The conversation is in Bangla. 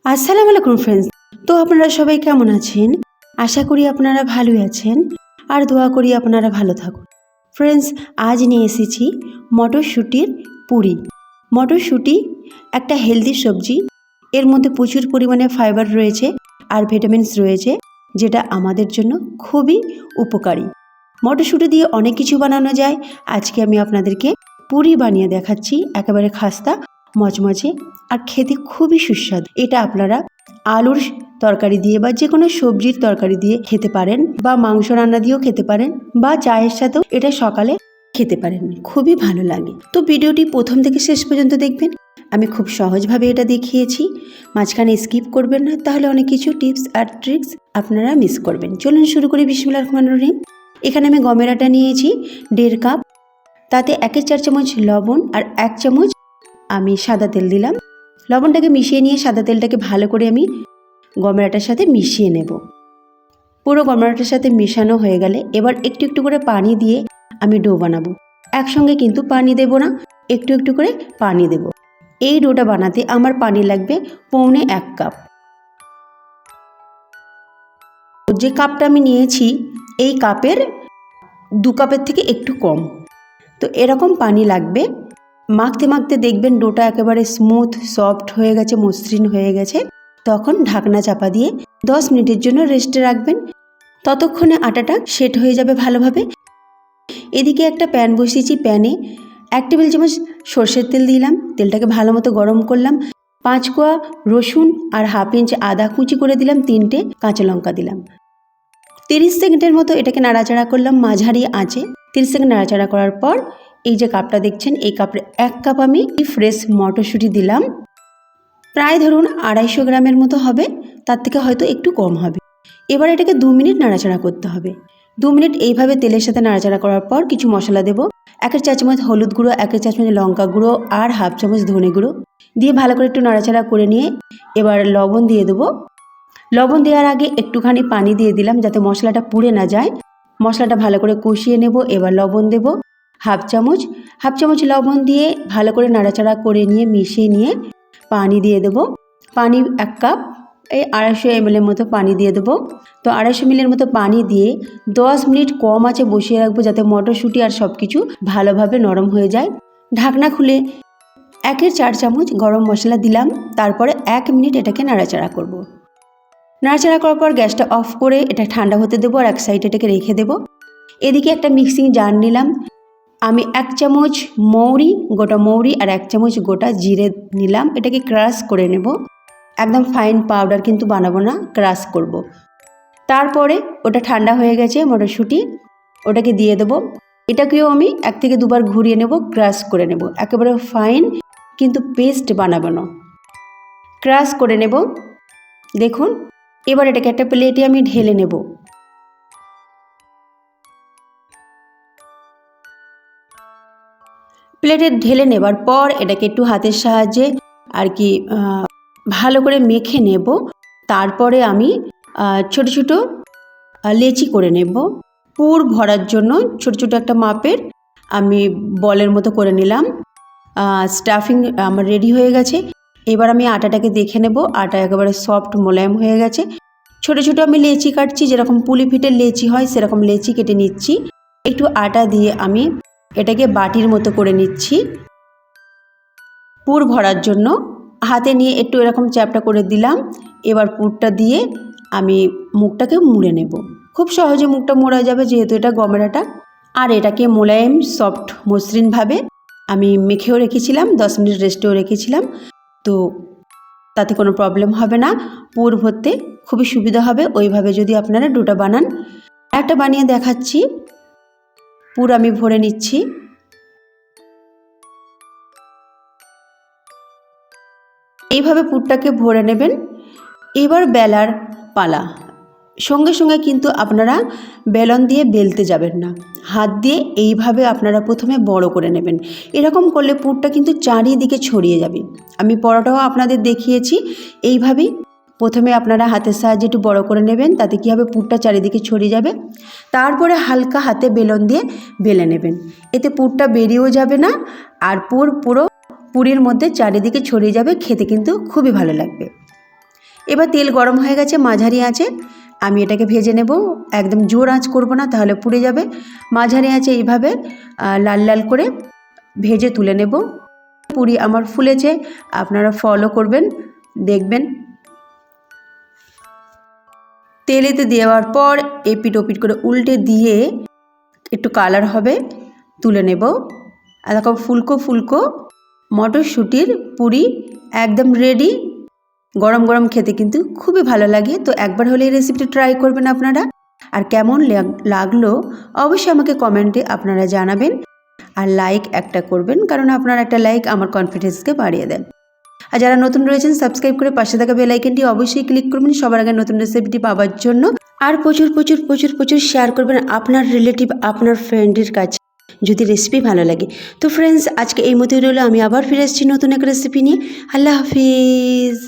আসসালামু আলাইকুম ফ্রেন্ডস। তো আপনারা সবাই কেমন আছেন? আশা করি আপনারা ভালোই আছেন আর দোয়া করি আপনারা ভালো থাকুন। ফ্রেন্ডস, আজ নিয়ে এসেছি মটরশুঁটির পুরি। মটরশুঁটি একটা হেলদি সবজি। এর মধ্যে প্রচুর পরিমাণে ফাইবার রয়েছে আর ভিটামিনস রয়েছে, যেটা আমাদের জন্য খুবই উপকারী। মটরশুঁটি দিয়ে অনেক কিছু বানানো যায়। আজকে আমি আপনাদেরকে পুরি বানিয়ে দেখাচ্ছি, একেবারে খাস্তা, মচমচে আর খেতে খুবই সুস্বাদু। এটা আপনারা আলুর তরকারি দিয়ে বা যে কোনো সবজির তরকারি দিয়ে খেতে পারেন, বা মাংস রান্না দিয়েও খেতে পারেন, বা চায়ের সাথেও এটা সকালে খেতে পারেন। খুবই ভালো লাগে। তো ভিডিওটি প্রথম থেকে শেষ পর্যন্ত দেখবেন। আমি খুব সহজভাবে এটা দেখিয়েছি, মাঝখানে স্কিপ করবেন না, তাহলে অনেক কিছু টিপস আর ট্রিক্স আপনারা মিস করবেন। চলুন শুরু করি। বিসমিল্লাহির রহমানির রহিম। এখানে আমি গমের আটা নিয়েছি 1.5 কাপ। তাতে 1/4 চামচ লবণ আর 1 চামচ আমি সাদা তেল দিলাম। লবণটাকে মিশিয়ে নিয়ে সাদা তেলটাকে ভালো করে আমি গমের আটার সাথে মিশিয়ে নেব। পুরো গমের আটার সাথে মেশানো হয়ে গেলে এবার একটু একটু করে পানি দিয়ে আমি ডো বানাবো। একসঙ্গে কিন্তু পানি দেব না, একটু একটু করে পানি দেব। এই ডোটা বানাতে আমার পানি লাগবে 1.25 কাপ। যে কাপটা আমি নিয়েছি এই কাপের 2 কাপের থেকে একটু কম। তো এরকম পানি লাগবে। মাখতে মাখতে দেখবেন ডোটা একেবারে স্মুথ সফট হয়ে গেছে, মসৃণ হয়ে গেছে। তখন ঢাকনা চাপা দিয়ে 10 মিনিটের জন্য রেস্টে রাখবেন। ততক্ষণে আটাটা সেট হয়ে যাবে ভালোভাবে। এদিকে একটা প্যান বসিয়েছি। প্যানে 1 টেবিল চামচ সর্ষের তেল দিলাম। তেলটাকে ভালো মতো গরম করলাম। 5 কোয়া রসুন আর 1/2 ইঞ্চ আদা কুচি করে দিলাম। 3টে কাঁচা লঙ্কা দিলাম। 30 সেকেন্ডের মতো এটাকে নাড়াচাড়া করলাম মাঝারি আঁচে। 30 সেকেন্ড নাড়াচাড়া করার পর এই যে কাপটা দেখছেন, এই কাপে 1 কাপ আমি ফ্রেশ মটরশুঁটি দিলাম। প্রায় ধরুন 250 গ্রামের মতো হবে, তার থেকে হয়তো একটু কম হবে। এবার এটাকে 2 মিনিট নাড়াচাড়া করতে হবে। 2 মিনিট এইভাবে তেলের সাথে নাড়াচাড়া করার পর কিছু মশলা দেব। 1 চা চামচ হলুদ গুঁড়ো, 1 চা চামচ লঙ্কা গুঁড়ো আর 1/2 চামচ ধনে গুঁড়ো দিয়ে ভালো করে একটু নাড়াচাড়া করে নিয়ে এবার লবণ দিয়ে দেবো। লবণ দেওয়ার আগে একটুখানি পানি দিয়ে দিলাম যাতে মশলাটা পুড়ে না যায়। মশলাটা ভালো করে কষিয়ে নেব। এবার লবণ দেব 1/2 চামচ। 1/2 চামচ লবণ দিয়ে ভালো করে নাড়াচাড়া করে নিয়ে মিশিয়ে নিয়ে পানি দিয়ে দেব। পানি 1 কাপ, এই 250 ml মতো পানি দিয়ে দেবো। তো 250 ml মতো পানি দিয়ে 10 মিনিট কম আঁচে বসিয়ে রাখবো, যাতে মটরশুঁটি আর সব কিছু ভালোভাবে নরম হয়ে যায়। ঢাকনা খুলে 1/4 চামচ গরম মশলা দিলাম। তারপরে 1 মিনিট এটাকে নাড়াচাড়া করব। নাড়াচাড়া করার পর গ্যাসটা অফ করে এটা ঠান্ডা হতে দেবো আর এক সাইডে এটাকে রেখে দেবো। এদিকে একটা মিক্সিং জার নিলাম। আমি 1 চামচ মৌরি, গোটা মৌরি আর 1 চামচ গোটা জিরে নিলাম। এটাকে ক্রাশ করে নেব। একদম ফাইন পাউডার কিন্তু বানাবো না, ক্রাশ করব। তারপরে ওটা ঠান্ডা হয়ে গেছে মটরশুঁটি, ওটাকে দিয়ে দেবো। এটাকেও আমি 1 থেকে 2 বার ঘুরিয়ে নেব, ক্রাশ করে নেব। একেবারে ফাইন কিন্তু পেস্ট বানাবো না, ক্রাশ করে নেব। দেখুন, এবার এটাকে একটা প্লেটে আমি ঢেলে নেব। প্লেটে ঢেলে নেবার পর এটাকে একটু হাতের সাহায্যে আর কি ভালো করে মেখে নেব। তারপরে আমি ছোট ছোট লেচি করে নেব। পুর ভরার জন্য ছোট ছোট একটা মাপের আমি বলের মতো করে নিলাম। স্টাফিং আমার রেডি হয়ে গেছে। এবার আমি আটাটাকে দেখে নেব। আটা একেবারে সফট মোলায়েম হয়ে গেছে। ছোট ছোট আমি লেচি কাটছি, যেরকম পুলি পিঠের লেচি হয় সেরকম লেচি কেটে নিচ্ছি। একটু আটা দিয়ে আমি এটাকে বাটির মতো করে নিচ্ছি পুর ভরার জন্য। হাতে নিয়ে একটু এরকম চ্যাপটা করে দিলাম। এবার পুরটা দিয়ে আমি মুখটাকে মুড়ে নেব। খুব সহজে মুখটা মোড়া যাবে, যেহেতু এটা গমের আটা। আর এটাকে মোলায়েম সফট মসৃণভাবে আমি মেখেও রেখেছিলাম, 10 মিনিট রেস্টেও রেখেছিলাম। তো তাতে কোনো প্রবলেম হবে না, পুর ভরতে খুবই সুবিধা হবে ওইভাবে যদি আপনারা ডোটা বানান। একটা বানিয়ে দেখাচ্ছি। পুর আমি ভরে নিচ্ছি। এইভাবে পুরটাকে ভরে নেবেন। এবার বেলার পালা। সঙ্গে সঙ্গে কিন্তু আপনারা বেলন দিয়ে বেলতে যাবেন না, হাত দিয়ে এইভাবে আপনারা প্রথমে বড় করে নেবেন। এরকম করলে পুরটা কিন্তু চারিদিকে ছড়িয়ে যাবে। আমি পরোটাও আপনাদের দেখিয়েছি এইভাবেই। প্রথমে আপনারা হাতের সাহায্যে একটু বড় করে নেবেন, তাতে কী হবে, পুরটা চারিদিকে ছড়িয়ে যাবে। তারপরে হালকা হাতে বেলন দিয়ে বেলে নেবেন। এতে পুরটা বেরিয়েও যাবে না আর পুরো পুরীর মধ্যে চারিদিকে ছড়িয়ে যাবে। খেতে কিন্তু খুবই ভালো লাগবে। এবার তেল গরম হয়ে গেছে মাঝারি আঁচে, আমি এটাকে ভেজে নেব। একদম জোর আঁচ করব না, তাহলে পুড়ে যাবে। মাঝারি আঁচে এইভাবে লাল লাল করে ভেজে তুলে নেব। পুরি আমার ফুলেছে, আপনারা ফলো করবেন, দেখবেন। তেলেতে দেওয়ার পর এপিট ওপিট করে উল্টে দিয়ে একটু কালার হবে, তুলে নেব। এরকম ফুলকো ফুলকো মটরশুঁটির পুরি একদম রেডি। গরম গরম খেতে কিন্তু খুবই ভালো লাগে। তো একবার হলে এই রেসিপিটি ট্রাই করবেন আপনারা। আর কেমন লাগলো অবশ্যই আমাকে কমেন্টে আপনারা জানাবেন। আর লাইক একটা করবেন, কারণ আপনার একটা লাইক আমার কনফিডেন্সকে বাড়িয়ে দেন। আর যারা নতুন রয়েছেন সাবস্ক্রাইব করে পাশে থাকা বেল আইকনটি অবশ্যই ক্লিক করবেন সবার আগে নতুন রেসিপিটি পাওয়ার জন্য। আর প্রচুর প্রচুর প্রচুর প্রচুর শেয়ার করবেন আপনার রিলেটিভ, আপনার ফ্রেন্ডের কাছে যদি রেসিপি ভালো লাগে। তো ফ্রেন্ডস, আজকে এই মতোই রইলো। আমি আবার ফিরে আসছি নতুন এক রেসিপি নিয়ে। আল্লাহ হাফিজ।